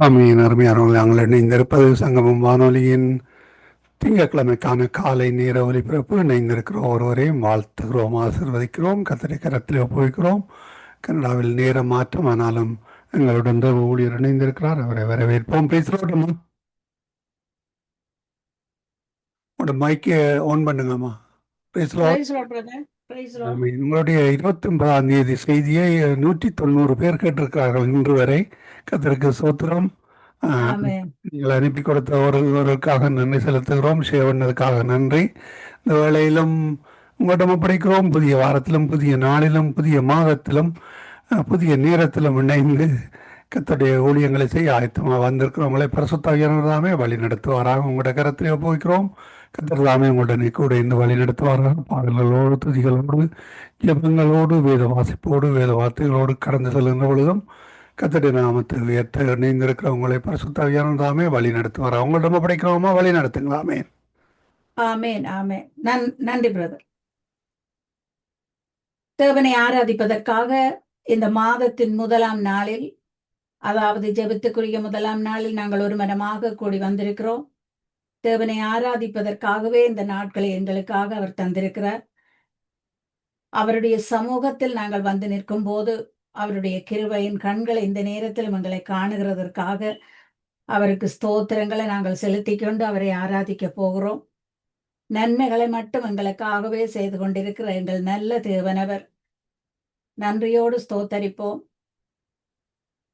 ஆமீன். அருமையானவர்களே, நாங்கள் இணைந்திருப்பது சங்கமம் வானொலியின் திங்கட்கிழமைக்கான காலை நேர ஒலிபரப்பு. இணைந்திருக்கிறோம், ஒருவரையும் வாழ்த்துகிறோம், ஆசீர்வதிக்கிறோம், கர்த்தருடைய கரத்தில் ஒப்புவிக்கிறோம். கனடாவில் நேர மாற்றம், ஆனாலும் எங்களுடன் தேவ ஊழியர் இணைந்திருக்கிறார், அவரை வரவேற்போம். பேசுகிறோம்மா, உங்களோட மைக்கை ஆன் பண்ணுங்கம்மா. பேசுகிறோம். Praise Lord brother. Praise Lord. உங்களுடைய 29ஆம் தேதி செய்தியை 190 பேர் கேட்டிருக்கிறார்கள் இன்று வரை. கர்த்தருக்கு சோத்திரம். ஆமென். நீங்கள் அனுப்பி கொடுத்த ஒருவருக்காக நன்றி செலுத்துகிறோம். ஷேர் பண்ணதுக்காக நன்றி. இந்த வேளையிலும் உங்களிடம் ஒப்படைக்கிறோம். புதிய வாரத்திலும், புதிய நாளிலும், புதிய மாதத்திலும், புதிய நேரத்திலும் இணைந்து கர்த்தருடைய ஊழியங்களை செய்ய ஆயத்தமாக வந்திருக்கிறவங்களை பரிசுத்தாவியானவர்தாமே வழி நடத்துவாராக உங்களுடைய கரத்திலே ஒப்புவிக்கிறோம். கர்த்தர் தாமே உங்களுடனே கூட இந்த வழி நடத்துவாராக. பாடல்களோடு, துதிகளோடு, ஜெபங்களோடு, வேத வாசிப்போடு, வேத வார்த்தைகளோடு கடந்து செல்கின்ற பொழுதும் கர்த்தருடைய நாமத்தை உயர்த்த இணைந்திருக்கிற உங்களை பரிசுத்தாவியானவர்தாமே வழி நடத்துவாராக. உங்களிடம் ஒப்படைக்கிறோமா, வழி நடத்துங்களாமே. ஆமென். ஆமென். நன்றி பிரதர். தேவனை ஆராதிப்பதற்காக இந்த மாதத்தின் முதலாம் நாளில், அதாவது ஜெபத்துக்குரிய முதலாம் நாளில் நாங்கள் ஒரு மனமாக கூடி வந்திருக்கிறோம். தேவனை ஆராதிப்பதற்காகவே இந்த நாட்களை எங்களுக்காக அவர் தந்திருக்கிறார். அவருடைய சமூகத்தில் நாங்கள் வந்து நிற்கும் போது அவருடைய கிருபையின் கண்களை இந்த நேரத்திலும் எங்களை காணுகிறதற்காக அவருக்கு ஸ்தோத்திரங்களை நாங்கள் செலுத்திக் கொண்டு அவரை ஆராதிக்க போகிறோம். நன்மைகளை மட்டும் எங்களுக்காகவே செய்து கொண்டிருக்கிற எங்கள் நல்ல தேவனவர், நன்றியோடு ஸ்தோத்தரிப்போம்.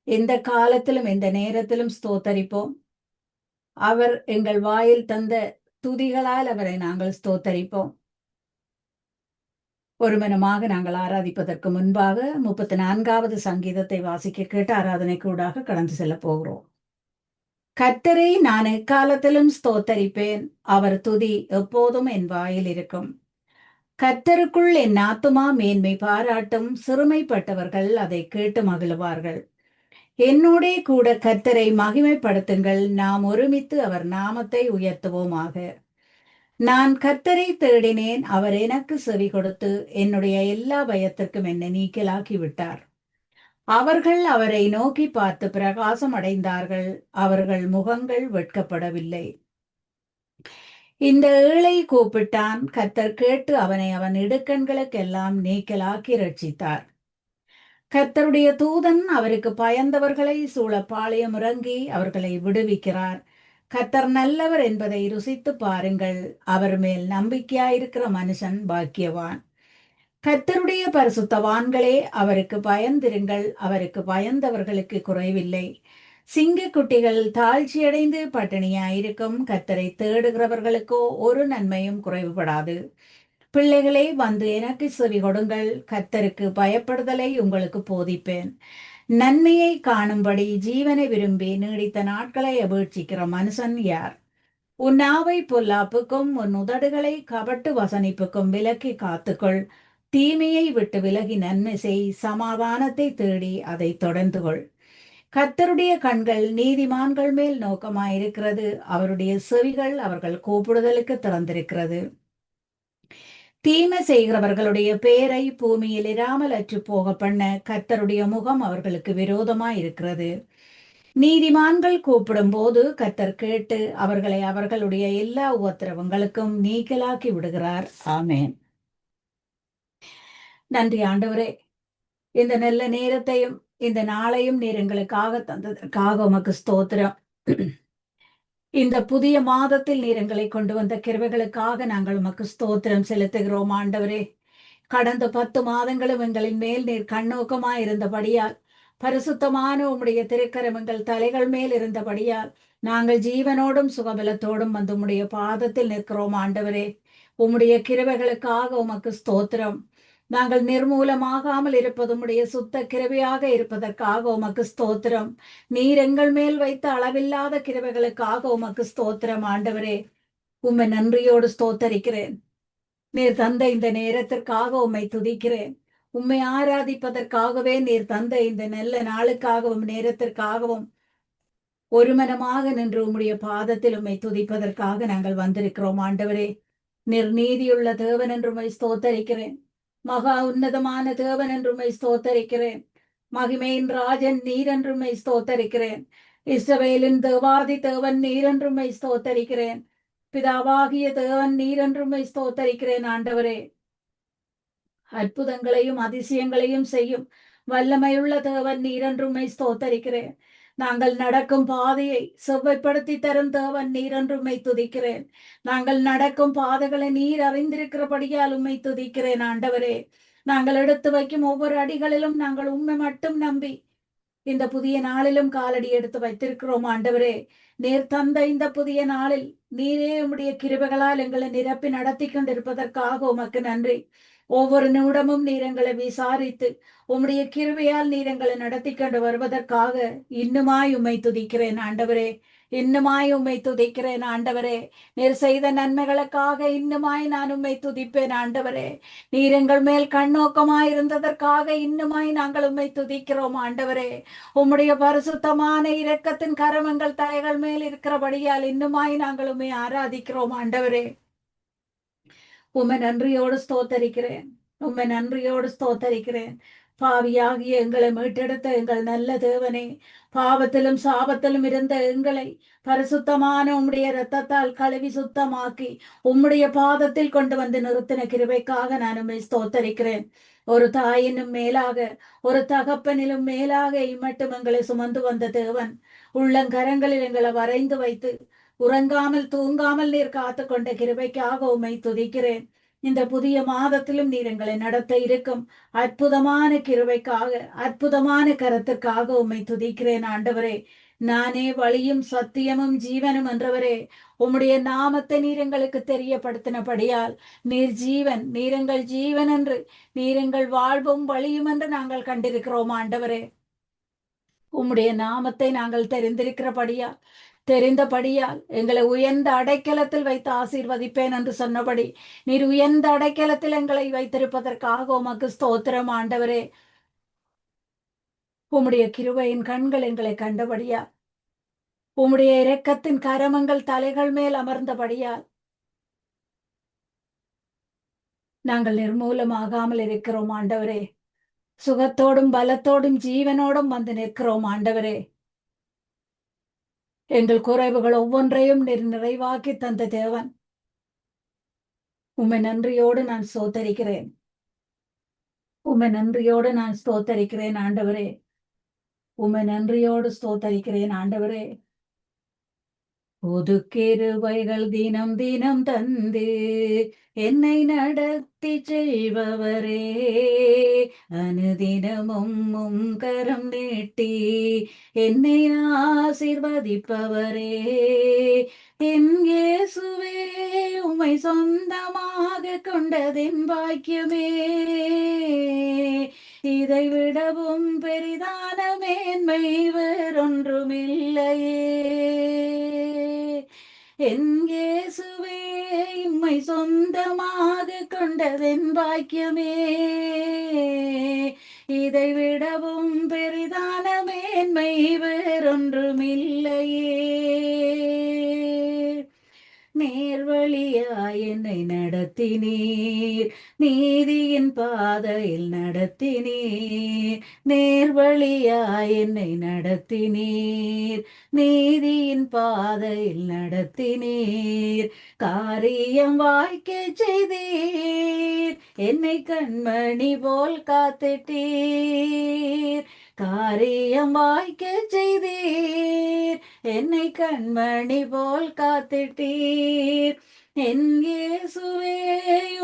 எந்த காலத்திலும் எந்த நேரத்திலும் ஸ்தோத்தரிப்போம். அவர் எங்கள் வாயில் தந்த துதிகளால் அவரை நாங்கள் ஸ்தோத்தரிப்போம். ஒருமனமாக நாங்கள் ஆராதிப்பதற்கு முன்பாக 34வது சங்கீதத்தை வாசிக்க கேட்டு ஆராதனை கூடாக கடந்து செல்ல போகிறோம். கர்த்தரை நான் எக்காலத்திலும் ஸ்தோத்தரிப்பேன், அவர் துதி எப்போதும் என் வாயில் இருக்கும். கர்த்தருக்குள் என் ஆத்துமா மேன்மை பாராட்டும், சிறுமைப்பட்டவர்கள் அதை கேட்டு மகிழ்வார்கள். என்னோடே கூட கர்த்தரை மகிமைப்படுத்துங்கள், நாம் ஒருமித்து அவர் நாமத்தை உயர்த்துவோமாக. நான் கர்த்தரை தேடினேன், அவர் எனக்கு செவி கொடுத்து என்னுடைய எல்லா பயத்திற்கும் என்னை நீக்கலாக்கி விட்டார். அவர்கள் அவரை நோக்கி பார்த்து பிரகாசம் அடைந்தார்கள், அவர்கள் முகங்கள் வெட்கப்படவில்லை. இந்த ஏழை கூப்பிட்டான், கர்த்தர் கேட்டு அவனை அவன் இடுக்கண்களுக்கெல்லாம் நீக்கலாக்கி ரட்சித்தார். கர்த்தருடைய தூதன் அவருக்கு பயந்தவர்களை சூழ பாளையம் இறங்கி அவர்களை விடுவிக்கிறார். கர்த்தர் நல்லவர் என்பதை ருசித்து பாருங்கள், அவர் மேல் நம்பிக்கையாயிருக்கிற மனுஷன் பாக்கியவான். கர்த்தருடைய பரிசுத்தவான்களே, அவருக்கு பயந்திருங்கள், அவருக்கு பயந்தவர்களுக்கு குறைவில்லை. சிங்கக்குட்டிகள் தாழ்ச்சியடைந்து பட்டினியாயிருக்கும், கர்த்தரை தேடுகிறவர்களுக்கோ ஒரு நன்மையும் குறைவுபடாது. பிள்ளைகளே, வந்து எனக்கு செவி கொடுங்கள், கர்த்தருக்கு பயப்படுதலை உங்களுக்கு போதிப்பேன். நன்மையை காணும்படி ஜீவனை விரும்பி நீடித்த நாட்களை அபேட்சிக்கிற மனுஷன் யார்? உன் நாவை பொல்லாப்புக்கும் உன் உதடுகளை கபட்டு வசனிப்புக்கும் விலக்கி காத்துக்கொள். தீமையை விட்டு விலகி நன்மை செய், சமாதானத்தை தேடி அதை தொடர்ந்து கொள். கர்த்தருடைய கண்கள் நீதிமான்கள் மேல் நோக்கமாயிருக்கிறது, அவருடைய செவிகள் அவர்கள் கூப்பிடுதலுக்கு திறந்திருக்கிறது. தீமை செய்கிறவர்களுடைய பேரை பூமியில் இராமல் அற்று போக பண்ண கர்த்தருடைய முகம் அவர்களுக்கு விரோதமாயிருக்கிறது. நீதிமான்கள் கூப்பிடும் போது கர்த்தர் கேட்டு அவர்களை அவர்களுடைய எல்லா உபத்திரவங்களுக்கும் நீக்கலாக்கி விடுகிறார். ஆமேன். நன்றி ஆண்டவரே, இந்த நல்ல நேரத்தையும் இந்த நாளையும் நீர் எங்களுக்காக தந்ததற்காக உமக்கு ஸ்தோத்திரம். இந்த புதிய மாதத்தில் நீர் எங்களை கொண்டு வந்த கிருபைகளுக்காக நாங்கள் உமக்கு ஸ்தோத்திரம் செலுத்துகிறோம் ஆண்டவரே. கடந்த 10 மாதங்களும் எங்களின் மேல் நீர் கண்ணோக்கமாய் இருந்தபடியால், பரிசுத்தமான உம்முடைய திருக்கரம் எங்கள் தலைகள் மேல் இருந்தபடியால் நாங்கள் ஜீவனோடும் சுகபலத்தோடும் வந்து உம்முடைய பாதத்தில் நிற்கிறோம் ஆண்டவரே. உம்முடைய கிருபைகளுக்காக உமக்கு ஸ்தோத்திரம். நாங்கள் நிர்மூலமாகாமல் இருப்பது உம்முடைய சுத்த கிருபையாக இருப்பதற்காக உமக்கு ஸ்தோத்திரம். நீர் எங்கள் மேல் வைத்த அளவில்லாத கிருபைகளுக்காக உமக்கு ஸ்தோத்திரம் ஆண்டவரே. உம்மை நன்றியோடு ஸ்தோத்தரிக்கிறேன். நீர் தந்த இந்த நேரத்திற்காக உம்மை துதிக்கிறேன். உம்மை ஆராதிப்பதற்காகவே நீர் தந்த இந்த நல்ல நாளுக்காகவும் நேரத்திற்காகவும் ஒருமனமாக நின்று உம்முடைய பாதத்தில் உம்மை துதிப்பதற்காக நாங்கள் வந்திருக்கிறோம் ஆண்டவரே. நீர் நீதியுள்ள தேவன் என்று உம்மை ஸ்தோத்தரிக்கிறேன். மகா உன்னதமான தேவன் என்று உம்மை ஸ்தோத்தரிக்கிறேன். மகிமையின் ராஜன் நீர் என்று உம்மை ஸ்தோத்தரிக்கிறேன். இஸ்ரவேலின் தேவாதி தேவன் நீரென்றுமை ஸ்தோத்தரிக்கிறேன். பிதாவாகிய தேவன் நீரென்றுமை ஸ்தோத்தரிக்கிறேன். ஆண்டவரே, அற்புதங்களையும் அதிசயங்களையும் செய்யும் வல்லமையுள்ள தேவன் நீரென்றுமை ஸ்தோத்தரிக்கிறேன். நாங்கள் நடக்கும் பாதையை செவ்வைப்படுத்தி தரும் தேவன் நீரென்றுமை துதிக்கிறேன். நாங்கள் நடக்கும் பாதைகளை நீர் அறிந்திருக்கிறபடியால் உம்மை துதிக்கிறேன். ஆண்டவரே, நாங்கள் எடுத்து வைக்கும் ஒவ்வொரு அடிகளிலும் நாங்கள் உண்மை மட்டும் நம்பி இந்த புதிய நாளிலும் காலடி எடுத்து வைத்திருக்கிறோம். ஆண்டவரே, நீர் தந்த இந்த புதிய நாளில் நீரே உம்முடைய கிருபைகளால் எங்களை நிரப்பி நடத்தி கொண்டிருப்பதற்காக உமக்கு நன்றி. ஒவ்வொரு நிமிடமும் நீர் எங்களை விசாரித்து உம்முடைய கிருபையால் நீர் எங்களை நடத்தி கொண்டு வருவதற்காக இன்னுமாய் உம்மை துதிக்கிறேன். ஆண்டவரே, இன்னுமாய் உம்மை துதிக்கிறேன். ஆண்டவரே, நீர் செய்த நன்மைகளுக்காக இன்னுமாய் நான் உம்மை துதிப்பேன். ஆண்டவரே, நீர் எங்கள் மேல் கண்ணோக்கமாய் இருந்ததற்காக இன்னுமாய் நாங்கள் உம்மை துதிக்கிறோம். ஆண்டவரே, உம்முடைய பரிசுத்தமான இரக்கத்தின் கரம் எங்கள் தலைகள் மேல் இருக்கிறபடியால் இன்னுமாய் நாங்கள் உம்மை ஆராதிக்கிறோம். ஆண்டவரே, உம்மை நன்றியோடு ஸ்தோத்தரிக்கிறேன். உம்மை நன்றியோடு ஸ்தோத்தரிக்கிறேன். பாவியாகிய எங்களை மீட்டெடுத்த எங்கள் நல்ல தேவனே, பாவத்திலும் சாபத்திலும் இருந்த எங்களை பரிசுத்தமான உம்முடைய இரத்தத்தால் கழுவி சுத்தமாக்கி உம்முடைய பாதத்தில் கொண்டு வந்து நிறுத்தின கிருபைக்காக நான் உம்மை ஸ்தோத்தரிக்கிறேன். ஒரு தாயினும் மேலாக, ஒரு தகப்பனிலும் மேலாக இம்மட்டும் எங்களை சுமந்து வந்த தேவன், உள்ளங்கரங்களில் எங்களை வரைந்து வைத்து உறங்காமல் தூங்காமல் நீர் காத்து கொண்ட கிருபைக்காக உம்மை துதிக்கிறேன். இந்த புதிய மாதத்திலும் நீர் எங்களை நடத்த இருக்கும் அற்புதமான கிருபைக்காக, அற்புதமான கரத்திற்காக உம்மை துதிக்கிறேன். ஆண்டவரே, நானே வழியும் சத்தியமும் ஜீவனும் என்றவரே, உம்முடைய நாமத்தை நீர் எங்களுக்கு தெரியப்படுத்தினபடியால் நீர் ஜீவன், நீரெங்கள் ஜீவன் என்று, நீரெங்கள் வாழ்வும் வழியும் என்று நாங்கள் கண்டிருக்கிறோம். ஆண்டவரே, உம்முடைய நாமத்தை நாங்கள் தெரிந்தபடியால் எங்களை உயர்ந்த அடைக்கலத்தில் வைத்து ஆசீர்வதிப்பேன் என்று சொன்னபடி நீர் உயர்ந்த அடைக்கலத்தில் எங்களை வைத்திருப்பதற்காக உமக்கு ஸ்தோத்திரம். ஆண்டவரே, உம்முடைய கிருபையின் கண்கள் எங்களை கண்டபடியால், உம்முடைய இரக்கத்தின் கரமங்கள் தலைகள் மேல் அமர்ந்தபடியால் நாங்கள் நிர்மூலமாகாமல் இருக்கிறோம். ஆண்டவரே, சுகத்தோடும் பலத்தோடும் ஜீவனோடும் வந்து நிற்கிறோம். ஆண்டவரே, எங்கள் குறைவுகள் ஒவ்வொன்றையும் நீர் நிறைவாக்கி தந்த தேவன், உம்மை நன்றியோடு நான் ஸ்தோத்தரிக்கிறேன். உம்மை நன்றியோடு நான் ஸ்தோத்தரிக்கிறேன். ஆண்டவரே, உம்மை நன்றியோடு ஸ்தோத்தரிக்கிறேன். ஆண்டவரே, புது கிருபைகள் தினம் தினம் தந்து என்னை நடத்தி செய்பவரே, அனுதினமும் உம் கரம் நீட்டி என்னை ஆசீர்வதிப்பவரே, என் இயேசுவே, உம்மை சொந்தமாக கொண்டதென் பாக்கியமே, இதை விடவும் பெரிதான மேன்மை வேறொன்றுமில்லையே. என் இயேசுவே, உம்மை சொந்தமாக கொண்டதென் பாக்கியமே, இதை விடவும் பெரிதான மேன்மை வேறொன்றுமில்லையே. நேர்வழியாய் என்னை நடத்தினீர், நீதியின் பாதையில் நடத்தினீர். நேர்வழியாய் என்னை நடத்தினீர், நீதியின் பாதையில் நடத்தினீர். காரியம் வாய்க்க செய்தீர், என்னை கண்மணி போல் காத்திட்டீர். காரியம் வாய்க்க செய்தீர், என்னை கண்மணி போல் காத்திட்டீர். என் இயேசுவே,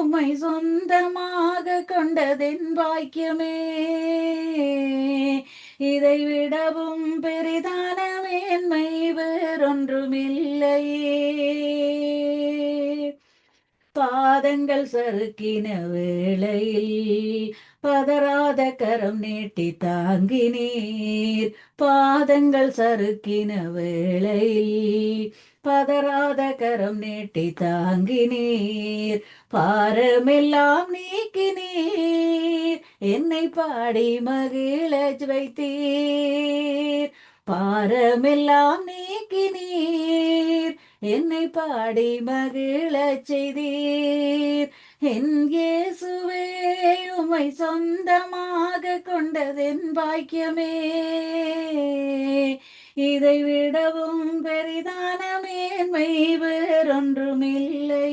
உம்மை சொந்தமாக கொண்டதென் பாக்கியமே, இதை விடவும் பெரிதான மேன்மை வேறொன்றுமில்லையே. பாதங்கள் சறுக்கின வேளையில் பதறாத கரம் நீட்டி தாங்கினீர். பாதங்கள் சறுக்கின வேளையில் பதறாத கரம் நீட்டி தாங்கினீர். பாரமெல்லாம் நீக்கினீர், என்னை பாடி மகிழ வைத்தீர். பாரமெல்லாம் நீக்கினீர், என்னை பாடி மகிழ செய்தீர். என் இயேசுவே, உம்மை சொந்தமாக கொண்டதென் பாக்கியமே, இதை விடவும் பெரிதான மேன்மை வேறொன்றுமில்லையே.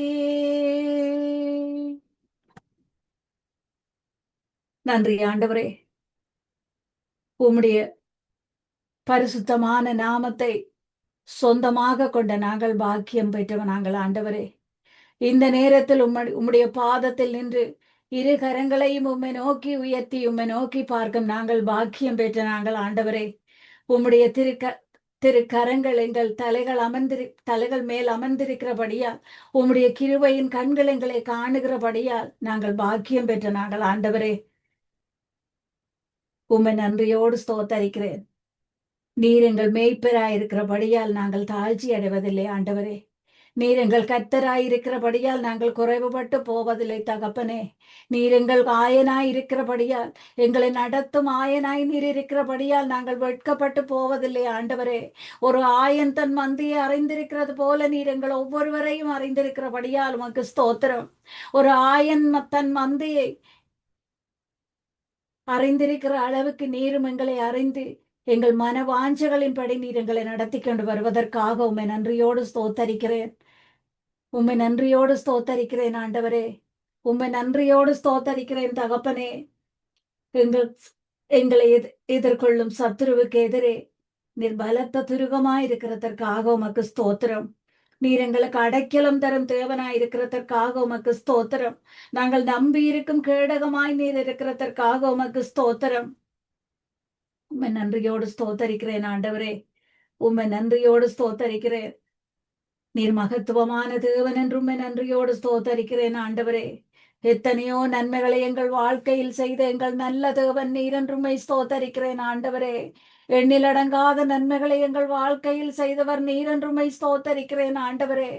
நன்றி ஆண்டவரே, உம்முடைய பரிசுத்தமான நாமத்தை சொந்தமாக கொண்ட நாங்கள் பாக்கியம் பெற்றவ நாங்கள் ஆண்டவரே. இந்த நேரத்தில் உம்முடைய பாதத்தில் நின்று இரு கரங்களையும் உம்மை நோக்கி உயர்த்தி உம்மை நோக்கி பார்க்கும் நாங்கள் பாக்கியம் பெற்ற நாங்கள் ஆண்டவரே. உம்முடைய திருக்கரங்கள் எங்கள் தலைகள் மேல் அமர்ந்திருக்கிறபடியால், உம்முடைய கிருபையின் கண்கள் எங்களை காணுகிறபடியால் நாங்கள் பாக்கியம் பெற்ற நாங்கள் ஆண்டவரே. உம்மை நன்றியோடு ஸ்தோத்தரிக்கிறேன். நீர் எங்கள் மேய்ப்பராயிருக்கிறபடியால் நாங்கள் தாழ்ச்சி அடைவதில்லை ஆண்டவரே. நீர் எங்கள் கர்த்தராயிருக்கிறபடியால் நாங்கள் குறைவுபட்டு போவதில்லை தகப்பனே. நீர் எங்கள் ஆயனாய் இருக்கிறபடியால், எங்களை நடத்தும் ஆயனாய் நீர் இருக்கிறபடியால் நாங்கள் வெட்கப்பட்டு போவதில்லை ஆண்டவரே. ஒரு ஆயன் தன் மந்தியை அறிந்திருக்கிறது போல நீர் எங்கள் ஒவ்வொருவரையும் அறிந்திருக்கிறபடியால் உமக்கு ஸ்தோத்திரம். ஒரு ஆயன் தன் மந்தியை அறிந்திருக்கிற அளவுக்கு நீரும் எங்களை அறிந்து எங்கள் மன வாஞ்சகளின்படி நீர் எங்களை நடத்தி கொண்டு வருவதற்காக உம்மை நன்றியோடு ஸ்தோத்தரிக்கிறேன். உம்மை நன்றியோடு ஸ்தோத்தரிக்கிறேன் ஆண்டவரே. உம்மை நன்றியோடு ஸ்தோத்தரிக்கிறேன் தகப்பனே. எங்களை எதிர்கொள்ளும் சத்துருவுக்கு எதிரே நீர் பலத்த துருகமாயிருக்கிறதற்காக உமக்கு ஸ்தோத்திரம். நீர் எங்களுக்கு அடைக்கலம் தரும் தேவனாய் இருக்கிறதற்காக உமக்கு ஸ்தோத்திரம். நாங்கள் நம்பி இருக்கும் கேடகமாய் நீர் இருக்கிறதற்காக உமக்கு ஸ்தோத்திரம். உம்மை நன்றியோடு ஸ்தோத்தரிக்கிறேன் ஆண்டவரே. உம்மை நன்றியோடு ஸ்தோத்தரிக்கிறேன். நீர் மகத்துவமான தேவன் என்று உம்மை நன்றியோடு ஸ்தோத்தரிக்கிறேன் ஆண்டவரே. எத்தனையோ நன்மைகளை எங்கள் வாழ்க்கையில் செய்த எங்கள் நல்ல தேவன் நீர் என்று உம்மை ஸ்தோத்தரிக்கிறேன் ஆண்டவரே. எண்ணிலடங்காத நன்மைகளை எங்கள் வாழ்க்கையில் செய்தவர் நீர் என்று உம்மை ஸ்தோத்தரிக்கிறேன் ஆண்டவரே.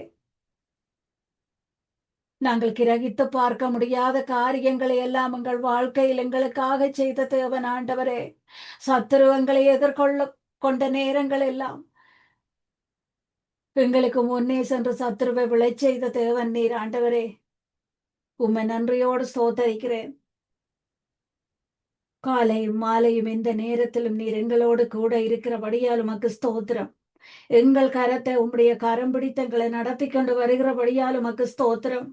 நாங்கள் கிரகித்து பார்க்க முடியாத காரியங்களை எல்லாம் எங்கள் வாழ்க்கையில் எங்களுக்காக செய்த தேவன் ஆண்டவரே. சத்துருவங்களை எதிர்கொள்ள கொண்ட நேரங்கள் எல்லாம் எங்களுக்கு முன்னே சென்று சத்துருவை விளைச் செய்த தேவன் நீர் ஆண்டவரே. உம்மை நன்றியோடு ஸ்தோத்தரிக்கிறேன். காலையும் மாலையும் எந்த நேரத்திலும் நீர் எங்களோடு கூட இருக்கிறபடியால் உமக்கு ஸ்தோத்திரம். எங்கள் கரத்தை உம்முடைய கரம் பிடித்தங்களை நடத்தி கொண்டு வருகிறபடியால் உமக்கு ஸ்தோத்திரம்.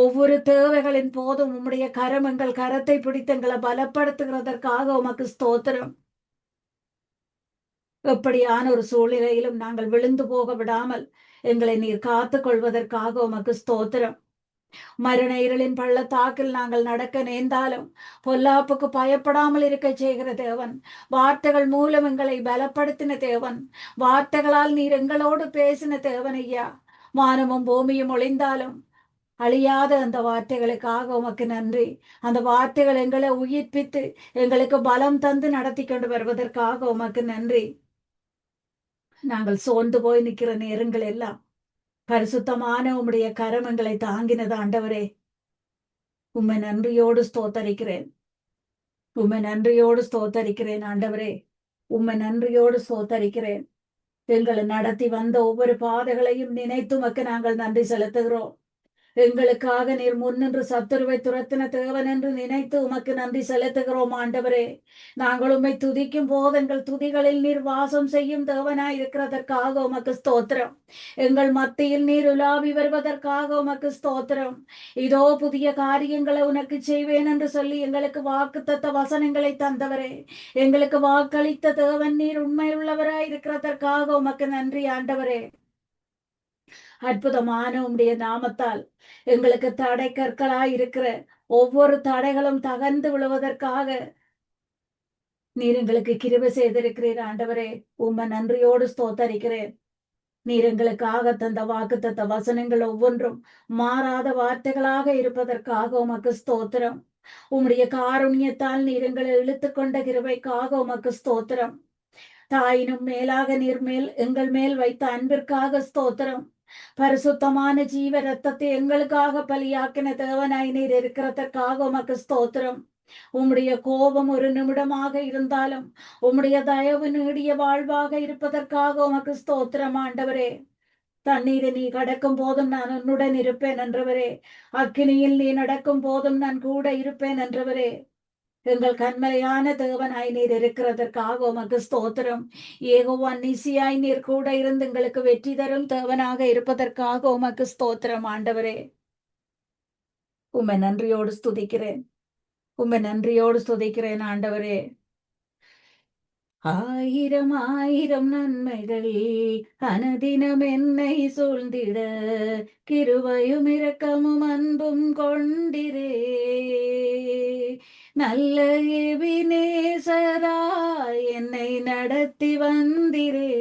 ஒவ்வொரு தேவைகளின் போதும் உம்முடைய கரம் எங்கள் கரத்தை பிடித்தங்களை பலப்படுத்துகிறதற்காக உமக்கு ஸ்தோத்திரம். எப்படியான ஒரு சூழ்நிலையிலும் நாங்கள் விழுந்து போக விடாமல் எங்களை நீர் காத்துக் கொள்வதற்காக உமக்கு ஸ்தோத்திரம். மரண இருளின் பள்ளத்தாக்கில் நாங்கள் நடக்க நேர்ந்தாலும் பொல்லாப்புக்கு பயப்படாமல் இருக்க செய்கிற தேவன், வார்த்தைகள் மூலம் எங்களை பலப்படுத்தின தேவன், வார்த்தைகளால் நீர் எங்களோடு பேசின தேவன் ஐயா. வானமும் பூமியும் ஒளிந்தாலும் அழியாத அந்த வார்த்தைகளுக்காக உமக்கு நன்றி. அந்த வார்த்தைகள் எங்களை உயிர்ப்பித்து எங்களுக்கு பலம் தந்து நடத்தி கொண்டு வருவதற்காக உமக்கு நன்றி. நாங்கள் சோர்ந்து போய் நிற்கிற நேரங்கள் எல்லாம் பரிசுத்தமான உம்முடைய கரமங்களை தாங்கினது ஆண்டவரே. உம்மை நன்றியோடு ஸ்தோத்தரிக்கிறேன். உம்மை நன்றியோடு ஸ்தோத்தரிக்கிறேன் ஆண்டவரே. உம்மை நன்றியோடு ஸ்தோத்தரிக்கிறேன். எங்களை நடத்தி வந்த ஒவ்வொரு பாதைகளையும் நினைத்து உமக்கு நாங்கள் நன்றி செலுத்துகிறோம். எங்களுக்காக நீர் முன்னின்று சத்துருவை துரத்தின தேவன் என்று நினைத்து உமக்கு நன்றி செலுத்துகிறோம் ஆண்டவரே. நாங்கள் உம்மை துதிக்கும் போது எங்கள் துதிகளில் நீர் வாசம் செய்யும் தேவனாய் இருக்கிறதற்காக உமக்கு ஸ்தோத்திரம். எங்கள் மத்தியில் நீர் உலாவி வருவதற்காக உமக்கு ஸ்தோத்திரம். இதோ புதிய காரியங்களை உனக்கு செய்வேன் என்று சொல்லி எங்களுக்கு வாக்குத்தத்த வசனங்களை தந்தவரே, எங்களுக்கு வாக்களித்த தேவன் நீர் உண்மையுள்ளவராய் இருக்கிறதற்காக உமக்கு நன்றி ஆண்டவரே. அற்புதமான உம்முடைய நாமத்தால் எங்களுக்கு தடை கற்களாய் இருக்கிற ஒவ்வொரு தடைகளும் தகர்ந்து விழுவதற்காக நீர் எங்களுக்கு கிருபை செய்திருக்கிறீர் ஆண்டவரே. உம்மை நன்றியோடு ஸ்தோத்தரிக்கிறேன். நீர் எங்களுக்காக தந்த வாக்குத்தத்த வசனங்கள் ஒவ்வொன்றும் மாறாத வார்த்தைகளாக இருப்பதற்காக உமக்கு ஸ்தோத்திரம். உம்முடைய காருண்யத்தால் நீர் எங்களை இழுத்து கொண்ட கிருபைக்காக உமக்கு ஸ்தோத்திரம். தாயினும் மேலாக நீர் எங்கள் மேல் வைத்த அன்பிற்காக ஸ்தோத்திரம். பரிசுத்தமான ஜீவ ரத்தத்தை எங்களுக்காக பலியாக்கின தேவனாய் நீர் இருக்கிறதற்காக உமக்கு ஸ்தோத்திரம். உம்முடைய கோபம் ஒரு நிமிடமாக இருந்தாலும் உம்முடைய தயவு நீடிய வாழ்வாக இருப்பதற்காக உமக்கு ஸ்தோத்திரம் ஆண்டவரே. தண்ணீரை நீ கடக்கும் போதும் நான் உன்னுடன் இருப்பேன் என்றவரே. அக்கினியில் நீ நடக்கும் போதும் நான் கூட இருப்பேன் என்றவரே. எங்கள் கண்மலையான தேவனாய் நீர் இருக்கிறதற்காக உமக்கு ஸ்தோத்திரம். யெகோவா நிசியாய் நீர் கூட இருந்து எங்களுக்கு வெற்றி தரும் தேவனாக இருப்பதற்காக உமக்கு ஸ்தோத்திரம் ஆண்டவரே. உம்மை நன்றியோடு ஸ்துதிக்கிறேன். உம்மை நன்றியோடு ஸ்துதிக்கிறேன் ஆண்டவரே. ஆயிரம் ஆயிரம் நன்மைகள் அனுதினம் என்னை சூழ்ந்திட, கிருபையும் இரக்கமும் அன்பும் கொண்டிரே. நல்ல எபினேசராய் என்னை நடத்தி வந்திரே.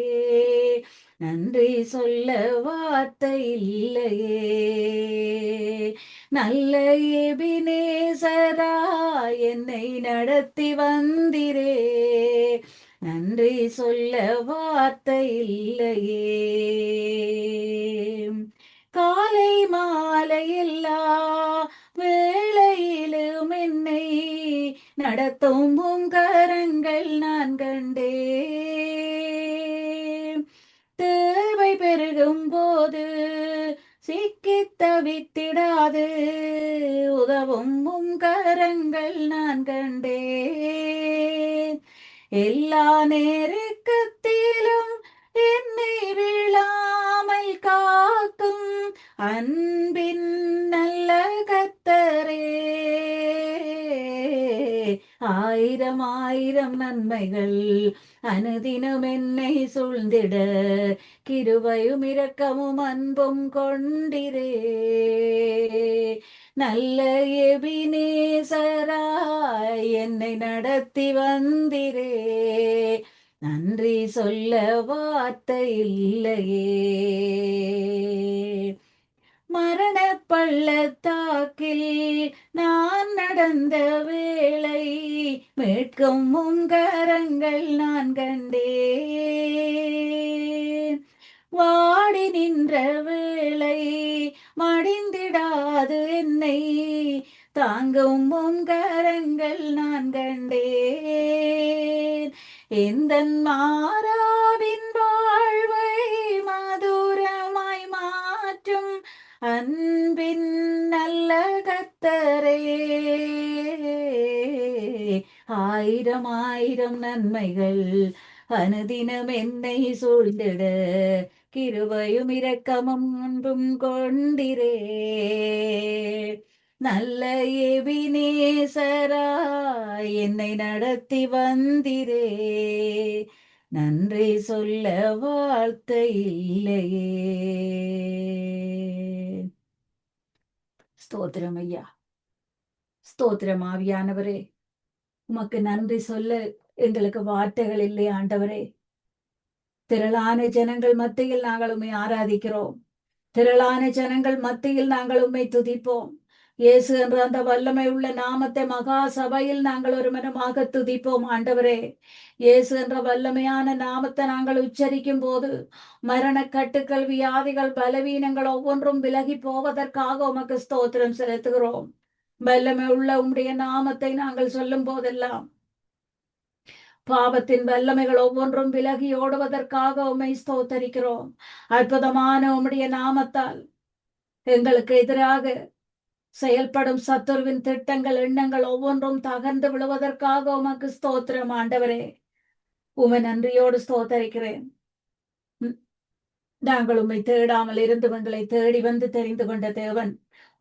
நன்றி சொல்ல வார்த்தை இல்லையே. நல்ல எபினேசராய் என்னை நடத்தி வந்திரே. நன்றி சொல்ல வார்த்தை இல்லையே. காலை மாலை எல்லா வேளையிலும் என்னை நடத்தும் உம் கரங்கள் நான் கண்டேன். தேவை பெருகும் போது சிக்கித் தவித்திடாது உதவும் உம் கரங்கள் நான் கண்டேன். எல்லா நேரத்திலும் என்னை விழாமல் காக்கும் அன்பின் நல்ல கர்த்தரே. ஆயிரம் ஆயிரம் நன்மைகள் அனுதினம் என்னை சூழ்ந்திட, கிருபையும் இரக்கமும் அன்பும் கொண்டிரே. நல்ல எபினேசராய் என்னை நடத்தி வந்திரே. நன்றி சொல்ல வார்த்தை இல்லையே. மரண பள்ளத்தாக்கில் நான் நடந்த வேளை மீட்கும் உம் கரங்கள் நான் கண்டேன். வாடி நின்ற வேளை மடிந்திடாது என்னை தாங்கும் உம் கரங்கள் நான் கண்டேன். எந்தன் மாறாவின் வாழ்வை மதுரமாய் மாற்றும் அன்பின் நல்ல கர்த்தரே. ஆயிரம் ஆயிரம் நன்மைகள் அனுதினம் என்னை சூழ்ந்திட, கிருபையும் இரக்கமும் அன்பும் கொண்டிரே. நல்ல எபினேசராய் என்னை நடத்தி வந்திரே. நன்றி சொல்ல வார்த்தை இல்லையே. ஸ்தோத்திரம் ஐயா. ஸ்தோத்திரம் ஆவியானவரே. உமக்கு நன்றி சொல்ல எங்களுக்கு வார்த்தைகள் இல்லை ஆண்டவரே. திரளான ஜனங்கள் மத்தியில் நாங்கள் உம்மை ஆராதிக்கிறோம். திரளான ஜனங்கள் மத்தியில் நாங்கள் உம்மை துதிப்போம். இயேசு என்ற அந்த வல்லமை உள்ள நாமத்தை மகா சபையில் நாங்கள் ஒரு மனமாக துதிப்போம் ஆண்டவரே. இயேசு என்ற வல்லமையான நாமத்தை நாங்கள் உச்சரிக்கும் போது மரணக்கட்டுக்கள், வியாதிகள், பலவீனங்கள் ஒவ்வொன்றும் விலகி போவதற்காக உமக்கு ஸ்தோத்திரம் செலுத்துகிறோம். வல்லமை உள்ள உம்முடைய நாமத்தை நாங்கள் சொல்லும் போதெல்லாம் பாவத்தின் வல்லமைகள் ஒவ்வொன்றும் விலகி ஓடுவதற்காக உம்மை ஸ்தோத்தரிக்கிறோம். அற்புதமான உம்முடைய நாமத்தால் எங்களுக்கு எதிராக செயல்படும் சத்துருவின் திட்டங்கள், எண்ணங்கள் ஒவ்வொன்றும் தகர்ந்து விழுவதற்காக உமக்கு ஸ்தோத்திரம் ஆண்டவரே. உம்மை நன்றியோடு ஸ்தோத்தரிக்கிறேன். நாங்கள் உம்மை தேடாமல் இருந்து எங்களை தேடி வந்து தெரிந்து கொண்ட தேவன்,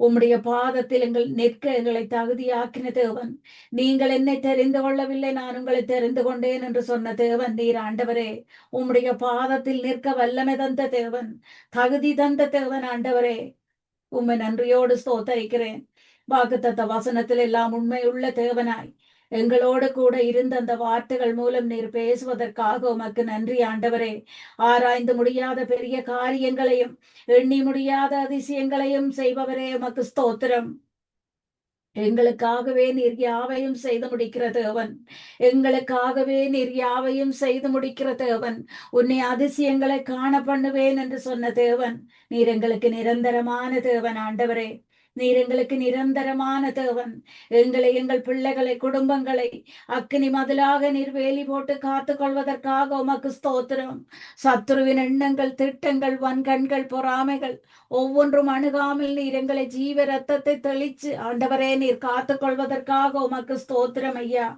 உம்முடைய பாதத்தில் நிற்க எங்களை தகுதியாக்கின தேவன். நீங்கள் என்னை தெரிந்து கொள்ளவில்லை, நான் உங்களை தெரிந்து கொண்டேன் என்று சொன்ன தேவன் நீர் ஆண்டவரே. உம்முடைய பாதத்தில் நிற்க வல்லமை தந்த தேவன், தகுதி தந்த தேவன் ஆண்டவரே. உம்மை நன்றியோடு ஸ்தோத்தரிக்கிறேன். வாக்குத்தத்த வசனத்தில் எல்லாம் உண்மையுள்ள தேவனாய் எங்களோடு கூட இருந்த அந்த வார்த்தைகள் மூலம் நீர் பேசுவதற்காக உமக்கு நன்றி ஆண்டவரே. ஆராய்ந்து முடியாத பெரிய காரியங்களையும் எண்ணி முடியாத அதிசயங்களையும் செய்பவரே உமக்கு ஸ்தோத்திரம். எங்களுக்காகவே நீர் யாவையும் செய்து முடிக்கிற தேவன். எங்களுக்காகவே நீர் யாவையும் செய்து முடிக்கிற தேவன். உன்னை அதிசயங்களை காண பண்ணுவேன் என்று சொன்ன தேவன். நீர் எங்களுக்கு நிரந்தரமான தேவன் ஆண்டவரே. நீர் எங்களுக்கு நிரந்தரமான தேவன். எங்களை, எங்கள் பிள்ளைகளை, குடும்பங்களை அக்கினி மதிலாக நீர் வேலி போட்டு காத்துக் கொள்வதற்காக உமக்கு ஸ்தோத்திரம். சத்துருவின் எண்ணங்கள், திட்டங்கள், வன்கண்கள், பொறாமைகள் ஒவ்வொன்றும் அணுகாமல் நீர் எங்களை ஜீவ ரத்தத்தை தெளிச்சு ஆண்டவரே நீர் காத்துக் கொள்வதற்காக உமக்கு ஸ்தோத்திரம் ஐயா.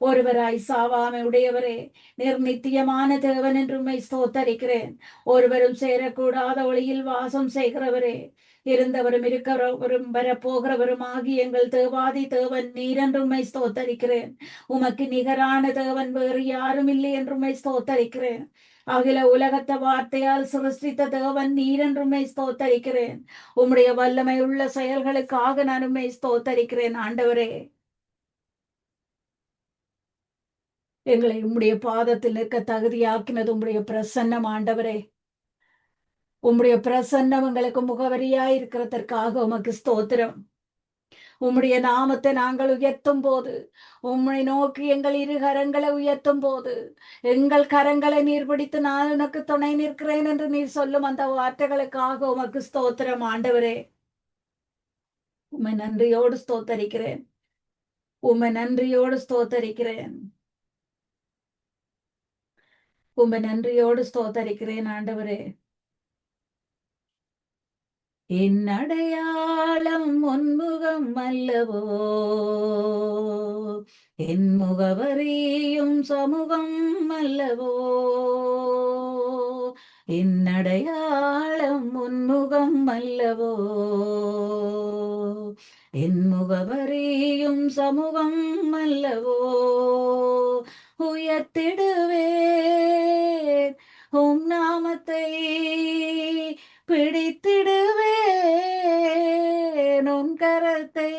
ஒருவராய் சாவாமை உடையவரே, நீர் நித்தியமான தேவன் என்று உம்மை ஸ்தோத்தரிக்கிறேன். ஒருவரும் சேரக்கூடாத ஒளியில் வாசம் செய்கிறவரே, இருந்தவரும் இருக்கிறவரும் வரப்போகிறவரும் ஆகி எங்கள் தேவாதி தேவன் நீர் என்று உம்மை ஸ்தோத்தரிக்கிறேன். உமக்கு நிகரான தேவன் வேறு யாரும் இல்லை என்று உம்மை ஸ்தோத்தரிக்கிறேன். அகில உலகத்தை வார்த்தையால் சிருஷ்டித்த தேவன் நீர் என்று உம்மை ஸ்தோத்தரிக்கிறேன். உம்முடைய வல்லமை உள்ள செயல்களுக்காக நான் உம்மை ஸ்தோத்தரிக்கிறேன் ஆண்டவரே. எங்களை உம்முடைய பாதத்தில் நிற்க தகுதியாக்கினது உம்முடைய பிரசன்னம் ஆண்டவரே. உம்முடைய பிரசன்னம் எங்களுக்கு முகவரியாய் இருக்கிறதற்காக உமக்கு ஸ்தோத்திரம். உம்முடைய நாமத்தை நாங்கள் உயர்த்தும் போது, உம்மை நோக்கி எங்கள் இரு கரங்களை உயர்த்தும் போது, எங்கள் கரங்களை நீர் பிடித்து நான் உனக்கு துணை நிற்கிறேன் என்று நீர் சொல்லும் அந்த வார்த்தைகளுக்காக உமக்கு ஸ்தோத்திரம் ஆண்டவரே. உம்மை நன்றியோடு ஸ்தோத்தரிக்கிறேன். உம்மை நன்றியோடு ஸ்தோத்தரிக்கிறேன். உம்மை நன்றியோடு ஸ்தோத்தரிக்கிறேன் ஆண்டவரே. என் அடையாளம் உன்முகம் அல்லவோ, என் முகவரியும் சமூகம் அல்லவோ. என் அடையாளம் உன்முகம் அல்லவோ, என் முகவரியும் சமூகம் அல்லவோ. உயர்த்திடுவேன் உம் நாமத்தை, பிடித்திடுவேன் உன் கரத்தை.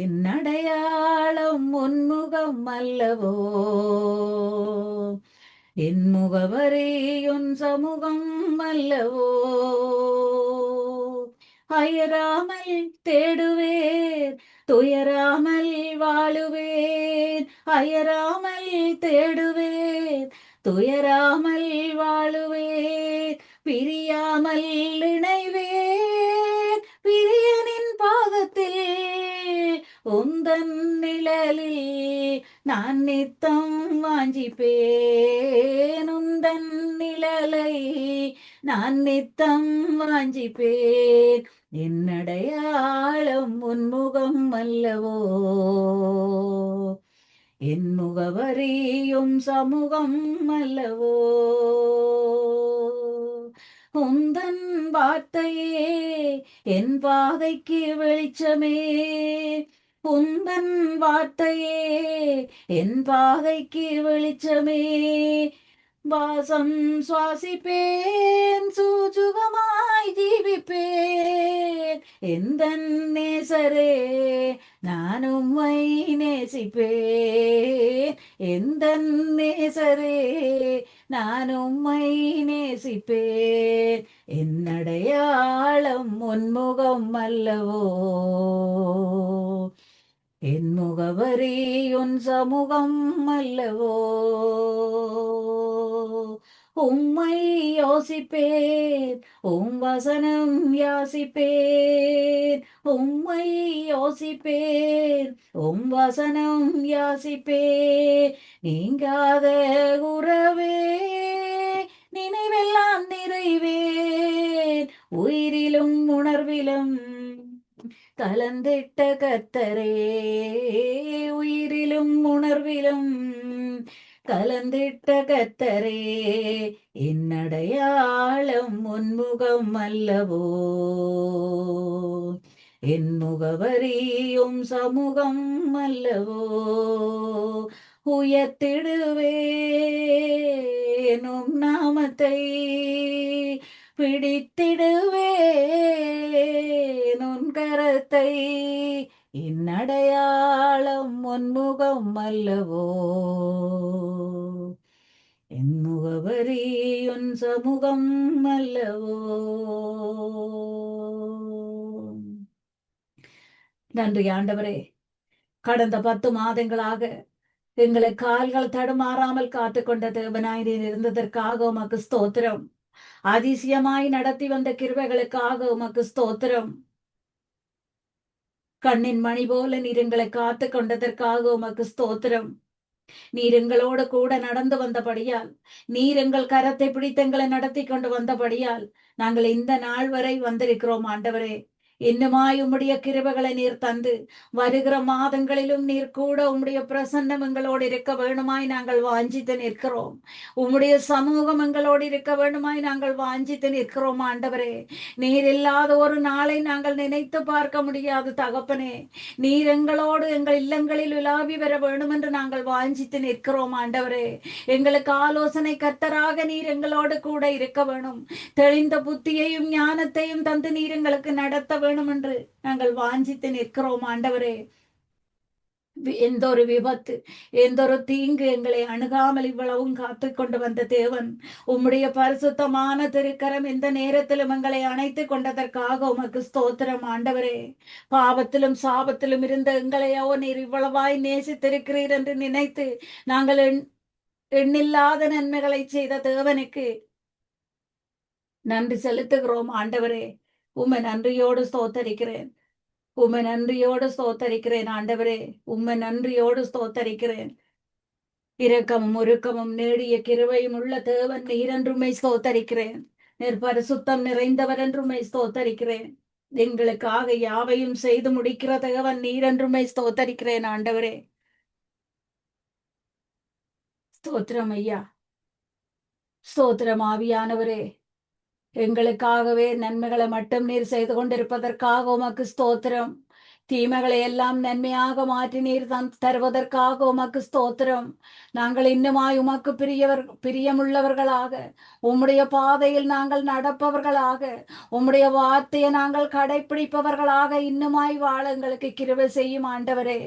என் அடையாளம் உன்முகம் அல்லவோ, என் முகவரியுன் சமூகம் அல்லவோ. அயராமல் தேடுவேன், துயராமல் வாழுவேன். அயராமல் தேடுவேன், துயராமல் வாழுவேன். பிரியாமல் இணைவேன் பிரியனின் பாதத்தில். உந்தன் நிழலில் நான் நித்தம் வாஞ்சிப்பேன். உந்தன் நிழலை நான் நித்தம் வாஞ்சிப்பேன். என் அடையாளம் உன்முகம் அல்லவோ, என் முகவரியும் சமூகம் அல்லவோ. உந்தன் வார்த்தையே என் பாதைக்கு வெளிச்சமே. உந்தன் வார்த்தையே என் பாதைக்கு வெளிச்சமே. வாசம் சுவாசிப்பேன், சூஜுகமாய் ஜீவிப்பேன். எந்தன் நேசரே நான் உம்மை நேசிப்பேன். எந்தன் நேசரே நான் உம்மை நேசிப்பேன். என் அடையாளம் உன்முகம் அல்லவோ, என் முகவரியுன் சமூகம் அல்லவோ. உம்மை யோசிப்பேன், உம் வசனம் யாசிப்பேன். உம்மை யோசிப்பேன், உம் வசனம் யாசிப்பேன். நீங்காத உறவே நினைவெல்லாம் நிறைவேன். உயிரிலும் உணர்விலும் கலந்திட்ட கர்த்தரே, உயிரிலும் உணர்விலும் கலந்திட்ட கர்த்தரே. என் அடையாளம் உன்முகம் அல்லவோ, என் முகவரியும் சமூகம் அல்லவோ. உயர்த்திடுவேன் உம் நாமத்தை, பிடித்திடுவேன் உன் கரத்தை. என் அடையாளம் உன்முகம் அல்லவோ, என் முகவரியுன் சமூகம் அல்லவோ. நன்றி ஆண்டவரே. கடந்த 10 மாதங்களாக எங்களை கால்கள் தடுமாறாமல் காத்துக்கொண்ட தேவனாய் இருந்ததற்காக உமக்கு ஸ்தோத்திரம். அதிசயமாய் நடத்தி வந்த கிருபைகளுக்காக உமக்கு ஸ்தோத்திரம். கண்ணின் மணி போல நீர் எங்களை காத்து கொண்டதற்காக உமக்கு ஸ்தோத்திரம். நீர் எங்களோடு கூட நடந்து வந்தபடியால், நீர் எங்கள் கரத்தை பிடித்து எங்களை நடத்தி கொண்டு வந்தபடியால் நாங்கள் இந்த நாள் வரை வந்திருக்கிறோம் ஆண்டவரே. இன்னுமாய் உம்முடைய கிருபைகளை நீர் தந்து வருகிற மாதங்களிலும் நீர் கூட உம்முடைய பிரசன்னம் எங்களோடு இருக்க வேணுமாய் நாங்கள் வாஞ்சித்து நிற்கிறோம். உம்முடைய சமூகம் எங்களோடு இருக்க வேணுமாய் நாங்கள் வாஞ்சித்து நிற்கிறோம் ஆண்டவரே. நீர் இல்லாத ஒரு நாளை நாங்கள் நினைத்து பார்க்க முடியாது தகப்பனே. நீர் எங்களோடு எங்கள் இல்லங்களில் உலாவி வர வேண்டும் என்று நாங்கள் வாஞ்சித்து நிற்கிறோம் ஆண்டவரே. எங்களுக்கு ஆலோசனை கர்த்தராக நீர் எங்களோடு கூட இருக்க வேணும். தெளிந்த புத்தியையும் ஞானத்தையும் தந்து நீர் எங்களுக்கு நடத்த வேணும் என்று நாங்கள் வாஞ்சித்து நிற்கிறோம் ஆண்டவரே. எந்த ஒரு விபத்து, எந்த ஒரு தீங்கு எங்களை அணுகாமல் இவ்வளவும் காத்து கொண்டு வந்த தேவன், உம்முடைய பரிசுத்தமான திருக்கரம் எந்த நேரத்திலும் எங்களை அணைத்து கொண்டதற்காக உமக்கு ஸ்தோத்திரம் ஆண்டவரே. பாவத்திலும் சாபத்திலும் இருந்த எங்களையோ நீர் இவ்வளவாய் நேசித்திருக்கிறீர் என்று நினைத்து நாங்கள் எண்ணில்லாத நன்மைகளை செய்த தேவனுக்கு நன்றி செலுத்துகிறோம் ஆண்டவரே. உம்மை நன்றியோடு ஸ்தோத்தரிக்கிறேன். உம்மை நன்றியோடு ஸ்தோத்தரிக்கிறேன் ஆண்டவரே. உம்மை நன்றியோடு ஸ்தோத்தரிக்கிறேன். இரக்கமும் உருக்கமும் நேடிய கிருபையும் உள்ள தேவன் நீர் என்றுமை ஸ்தோத்தரிக்கிறேன். நீர் பரிசுத்தம் நிறைந்தவர் என்றுமை ஸ்தோத்தரிக்கிறேன். எங்களுக்காக யாவையும் செய்து முடிக்கிற தேவன் நீர் என்றுமை ஸ்தோத்தரிக்கிறேன் ஆண்டவரே. ஸ்தோத்திரம் ஐயா. ஸ்தோத்திரம் ஆவியானவரே. எங்களுக்காகவே நன்மைகளை மட்டும் நீர் செய்து கொண்டிருப்பதற்காக உமக்கு ஸ்தோத்திரம். தீமைகளை எல்லாம் நன்மையாக மாற்றி நீர் தருவதற்காக உமக்கு ஸ்தோத்திரம். நாங்கள் இன்னுமாய் உமக்கு பிரியமுள்ளவர்களாக, உம்முடைய பாதையில் நாங்கள் நடப்பவர்களாக, உம்முடைய வார்த்தையை நாங்கள் கடைபிடிப்பவர்களாக இன்னுமாய் வாழ எங்களுக்கு கிருபை செய்யும் ஆண்டவரே.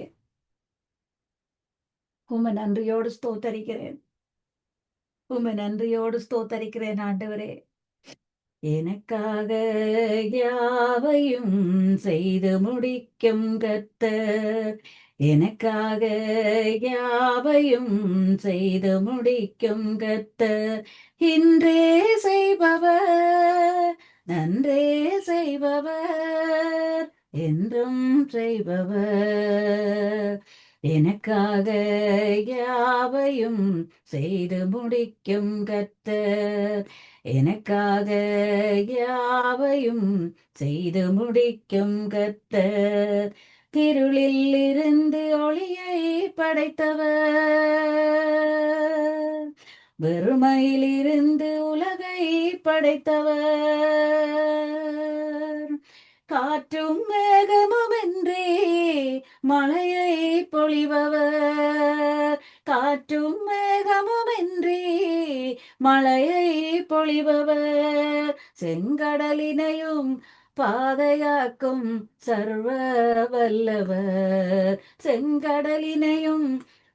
உம்மை நன்றியோடு ஸ்தோத்தரிக்கிறேன். உம்மை நன்றியோடு ஸ்தோத்தரிக்கிறேன் ஆண்டவரே. எனக்காக யாவையும் செய்து முடிக்கும் கர்த்தர், எனக்காக யாவையும் செய்து முடிக்கும் கர்த்தர், இன்றே செய்பவர், நன்றே செய்பவர், என்றும் செய்பவர். எனக்காக யாவையும் செய்து முடிக்கும் கர்த்தர், எனக்காக யாவையும் செய்து முடிக்கும் கர்த்தர். இருளில் இருந்து ஒளியை படைத்தவர், வெறுமையில் இருந்து உலகை படைத்தவர். காற்றும் மேகமுமின்றி மழையை பொழிபவர், காற்றும் மேகமுமின்றி மழையை பொழிபவர். செங்கடலினையும் பாதையாக்கும் சர்வ வல்லவர், செங்கடலினையும்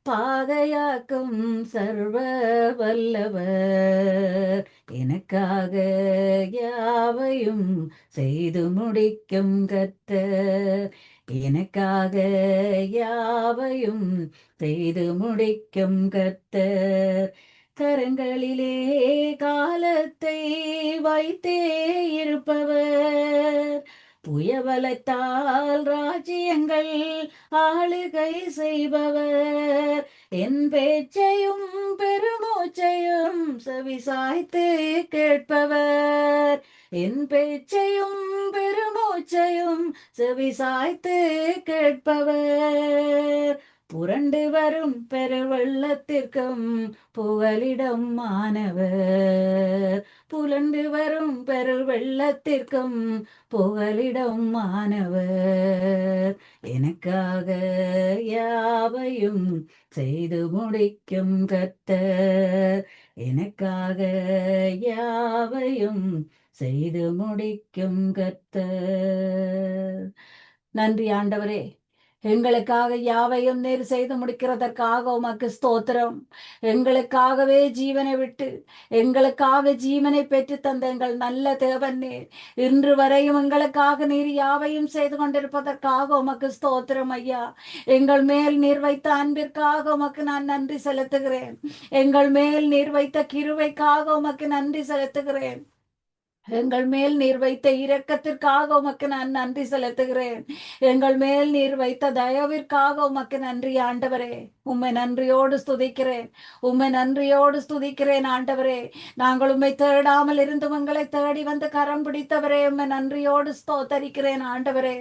பாதையாக்கும் சர்வ வல்லவர். எனக்காக யாவையும் செய்து முடிக்கும் கர்த்தர், எனக்காக யாவையும் செய்து முடிக்கும் கர்த்தர். கரங்களிலே காலத்தை வைத்தே இருப்பவர், புயபலத்தால் ராஜ்யங்கள் ஆளுகை செய்பவர். என் பேச்சையும் பெருமூச்சையும் செவிசாய்த்து கேட்பவர், என் பேச்சையும் பெருமூச்சையும் செவிசாய்த்து கேட்பவர். புரண்டு வரும் பெருவெள்ளத்திற்கும் புகலிடம் மாணவர், புரண்டு வரும் பெருவெள்ளத்திற்கும் புகலிடம் மாணவர். எனக்காக யாவையும் செய்து முடிக்கும் கர்த்தர், எனக்காக யாவையும் செய்து முடிக்கும் கர்த்தர். நன்றி ஆண்டவரே. எங்களுக்காக யாவையும் நீர் செய்து முடிக்கிறதற்காக உமக்கு ஸ்தோத்திரம். எங்களுக்காகவே ஜீவனை விட்டு எங்களுக்காக ஜீவனை பெற்று தந்த எங்கள் நல்ல தேவன் நீர். இன்று வரையும் எங்களுக்காக நீர் யாவையும் செய்து கொண்டிருப்பதற்காக உமக்கு ஸ்தோத்திரம் ஐயா. எங்கள் மேல் நீர் வைத்த அன்பிற்காக உமக்கு நான் நன்றி செலுத்துகிறேன். எங்கள் மேல் நீர் வைத்த கிருபைக்காக உமக்கு நன்றி செலுத்துகிறேன். எங்கள் மேல் நீர் வைத்த இரக்கத்திற்காக உமக்கு நான் நன்றி செலுத்துகிறேன். எங்கள் மேல் நீர் வைத்த தயவிற்காக உமக்கு நன்றி ஆண்டவரே. உம்மை நன்றியோடு ஸ்துதிக்கிறேன். உம்மை நன்றியோடு ஸ்துதிக்கிறேன் ஆண்டவரே. நாங்கள் உம்மை தேடாமல் இருந்தும் எங்களை தேடி வந்து கரம் பிடித்தவரே, உம்மை நன்றியோடு ஸ்தோத்தரிக்கிறேன் ஆண்டவரே.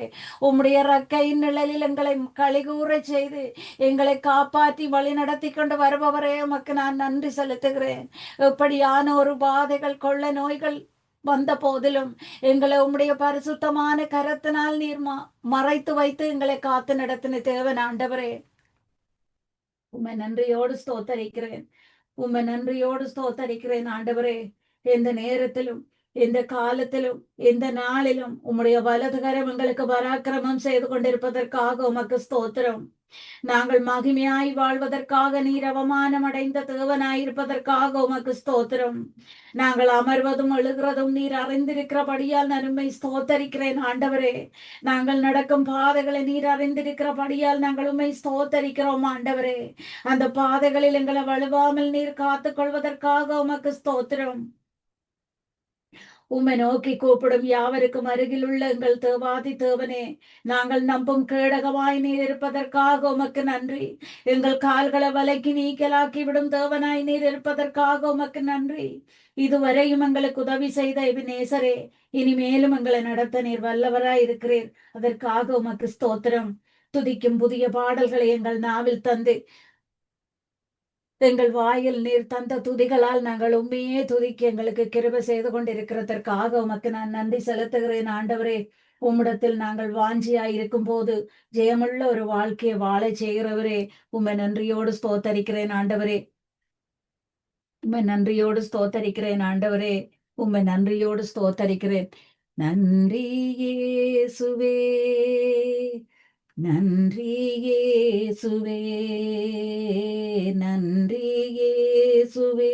உம்முடைய ரக்கையின் நிழலில் எங்களை களிகூறச் செய்து எங்களை காப்பாற்றி வழி நடத்தி கொண்டு வருபவரே, உமக்கு நான் நன்றி செலுத்துகிறேன். எப்படியான ஒரு பாதைகள், கொள்ள நோய்கள் வந்த போதிலும் எங்களை உம்முடைய பரிசுத்தமான கரத்தினால் நீர் மறைத்து வைத்து எங்களை காத்து நடத்தின தேவன் ஆண்டவரே. உம்மை நன்றியோடு ஸ்தோத்தரிக்கிறேன். உம்மை நன்றியோடு ஸ்தோத்தரிக்கிறேன் ஆண்டவரே. எந்த நேரத்திலும், எந்த காலத்திலும், எந்த நாளிலும் உம்முடைய வலது கரம் எங்களுக்கு பராக்கிரமம் செய்து கொண்டிருப்பதற்காக உமக்கு ஸ்தோத்திரம். நாங்கள் மகிமையாய் வாழ்வதற்காக நீர் அவமானம் அடைந்த தேவனாயிருப்பதற்காக உமக்கு ஸ்தோத்திரம். நாங்கள் அமர்வதும் எழுகிறதும் நீர் அறிந்திருக்கிறபடியால் நான் உம்மை ஸ்தோத்தரிக்கிறேன் ஆண்டவரே. நாங்கள் நடக்கும் பாதைகளை நீர் அறிந்திருக்கிறபடியால் நாங்கள் உம்மை ஸ்தோத்தரிக்கிறோம் ஆண்டவரே. அந்த பாதைகளில் எங்களை வலுவாமல் நீர் காத்துக் கொள்வதற்காக உமக்கு ஸ்தோத்திரம். உம்மை நோக்கி கூப்பிடும் யாவருக்கும் அருகில் உள்ள எங்கள் தேவாதி தேவனே, நாங்கள் நம்பும் கேடகமாய் நீர் இருப்பதற்காக உமக்கு நன்றி. எங்கள் கால்களை வலைக்கு நீக்கலாக்கி விடும் தேவனாய் நீர் இருப்பதற்காக உமக்கு நன்றி. இதுவரையும் எங்களுக்கு உதவி செய்த எபினேசரே, இனிமேலும் எங்களை நடத்த நீர் வல்லவராய் இருக்கிறீர். அதற்காக உமக்கு ஸ்தோத்திரம். துதிக்கும் புதிய பாடல்களை எங்கள் நாவில் தந்து எங்கள் வாயில் நீர் தந்த துதிகளால் நாங்கள் உண்மையே துதிக்க எங்களுக்கு கிருபை செய்து கொண்டிருக்கிறதற்காக உமக்கு நான் நன்றி செலுத்துகிறேன் ஆண்டவரே. உம்மிடத்தில் நாங்கள் வாஞ்சியாய் இருக்கும் போது ஜெயமுள்ள ஒரு வாழ்க்கையை வாழ செய்கிறவரே, உம்மை நன்றியோடு ஸ்தோத்தரிக்கிறேன் ஆண்டவரே. உம்மை நன்றியோடு ஸ்தோத்தரிக்கிறேன் ஆண்டவரே. உம்மை நன்றியோடு ஸ்தோத்தரிக்கிறேன். நன்றி இயேசுவே, நன்றி இயேசுவே, நன்றி இயேசுவே,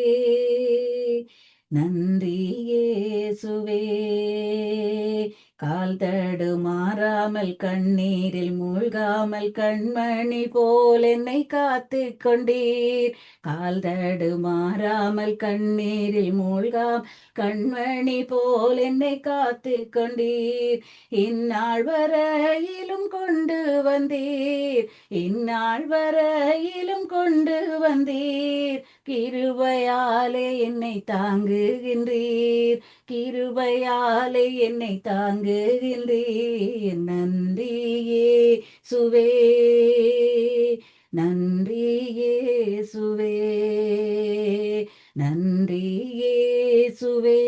நன்றி இயேசுவே. கால் தடுமாறாமல் கண்ணீரில் மூழ்காமல் கண்மணி போல் என்னை காத்து கொண்டீர். கால் தடுமாறாமல் கண்ணீரில் மூழ்காம் கண்மணி போல் என்னை காத்து கொண்டீர். இந்நாள் வரையிலும் கொண்டு வந்தீர், இந்நாள் வரையிலும் கொண்டு வந்தீர். கிருபையாலே என்னை தாங்குகின்றீர், கிருபையாலே என்னை தாங்குகின்றீர். நன்றி இயேசுவே, நன்றி இயேசுவே, நன்றி இயேசுவே,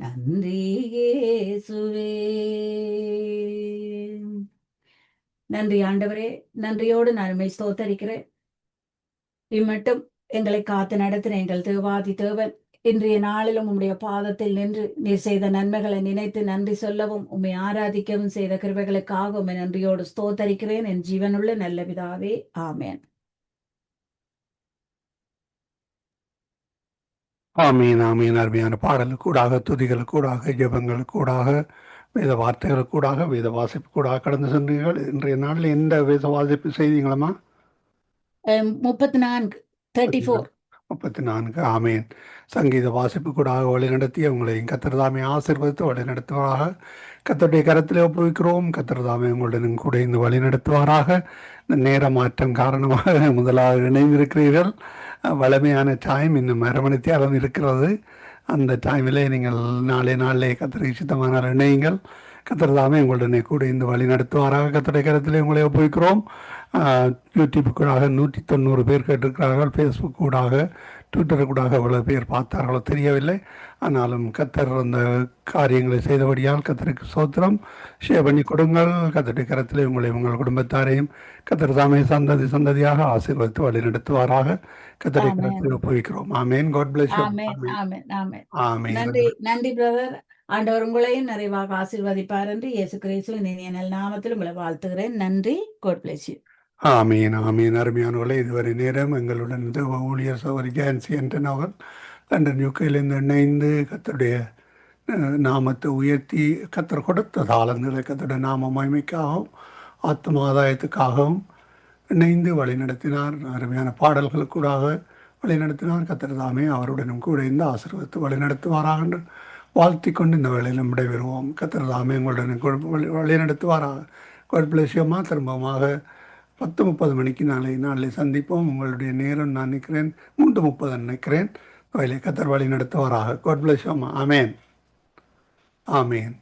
நன்றி இயேசுவே. நன்றி ஆண்டவரே. நன்றியோடு நான் உம்மை ஸ்தோத்தரிக்கிறேன். இம்மட்டும் எங்களை காத்து நடத்தின எங்கள் தேவாதி தேவன், இன்றைய நாளிலும் உம்முடைய பாதத்தில் நின்று நீர் செய்த நன்மைகளை நினைத்து நன்றி சொல்லவும் உம்மை ஆராதிக்கவும் செய்த கிருபைகளுக்காக உம்மை நன்றியோடு ஸ்தோத்தரிக்கிறேன் என் ஜீவனுள்ள நல்ல பிதாவே. ஆமென். ஆமீன் ஆமீன். அருமையான பாடலுக்கூடாக, துதிகளுக்கூடாக, ஜெபங்களுக்கூடாக, வேத வார்த்தைகளுக்கூடாக, வேத வாசிப்பு கூடாக கடந்து சென்றீர்கள். இன்றைய நாளில் எந்த வேத வாசிப்பு செய்தீங்களம்மா? 34, 34. 34. ஆமேன். சங்கீத வாசிப்பு கூடாக வழி நடத்தி உங்களையும் கத்திரதாமை ஆசீர்வதித்து வழி நடத்துவாராக. கத்தருடைய கரத்தில் ஒப்புவிக்கிறோம். கத்திரதாமை உங்களுடன் கூட இந்த வழி நடத்துவாராக. இந்த நேர மாற்றம் காரணமாக முதலாக இணைந்திருக்கிறீர்கள். வளமையான டைம் இன்னும் அரவணைத்தியாலும் இருக்கிறது. அந்த டைமிலே நீங்கள் நாளிலே கத்தரை சித்தமான இணையுங்கள். கத்திரதாமே உங்களுடனே கூட இந்த வழி நடத்துவாராக. கத்தருடைய கரத்திலே உங்களை ஒப்புவிக்கிறோம். யூடியூப் கூடாக 190 பேர் கேட்டிருக்கிறார்கள். ஃபேஸ்புக் கூடாக, ட்விட்டர் கூடாக எவ்வளவு பேர் பார்த்தார்களோ தெரியவில்லை. ஆனாலும் கத்தர் அந்த காரியங்களை செய்தபடியால் கத்தருக்கு சோத்திரம். ஷேர் பண்ணி கொடுங்கள். கத்தருடைய கரத்திலே உங்களை உங்கள் குடும்பத்தாரையும் கத்தர் தாமே சந்ததி சந்ததியாக ஆசீர்வதித்து வழி நடத்துவாராக. கத்தருடைய கரத்தில் ஒப்புவிக்கிறோம். Amen. God bless you. Amen. நன்றி, நன்றி பிரதர். ஆண்டவர் உங்களையும் நிறைவாக ஆசீர்வதிப்பார் என்று இயேசு கிறிஸ்துவின் இனிய நல் நாமத்தில் உங்களை வாழ்த்துகிறேன். நன்றி. God bless you. ஆமீன் ஆமீன். அருமையானவர்களே, இதுவரை நேரம் எங்களுடன் ஊழியர் சகோதரி ஜான்சி ஆண்டன் அவர் லண்டன் யூகேலேருந்து இணைந்து கத்தருடைய நாமத்தை உயர்த்தி கத்தர் கொடுத்த தாளங்களை கத்தருடைய நாம மகிமைக்காகவும் ஆத்ம ஆதாயத்துக்காகவும் இணைந்து வழி நடத்தினார். அருமையான பாடல்களுக்கூடாக வழிநடத்தினார். கர்த்தர் தாமே அவருடனும் கூட இந்த ஆசீர்வாதத்தை வழிநடத்துவாராக என்று வாழ்த்திக் கொண்டு இந்த வேளையிலும் விடைபெறுவோம். கர்த்தர் தாமே உங்களுடன் வழிநடத்துவாராக. கோட்பிளேசியமா திரும்பமாக 10:30 மணிக்கு நாளில் சந்திப்போம். உங்களுடைய நேரம் நான் நினைக்கிறேன் 3:30 நினைக்கிறேன். கத்தர் வழி நடத்துவாராக. God bless you. ஆமேன். ஆமேன்.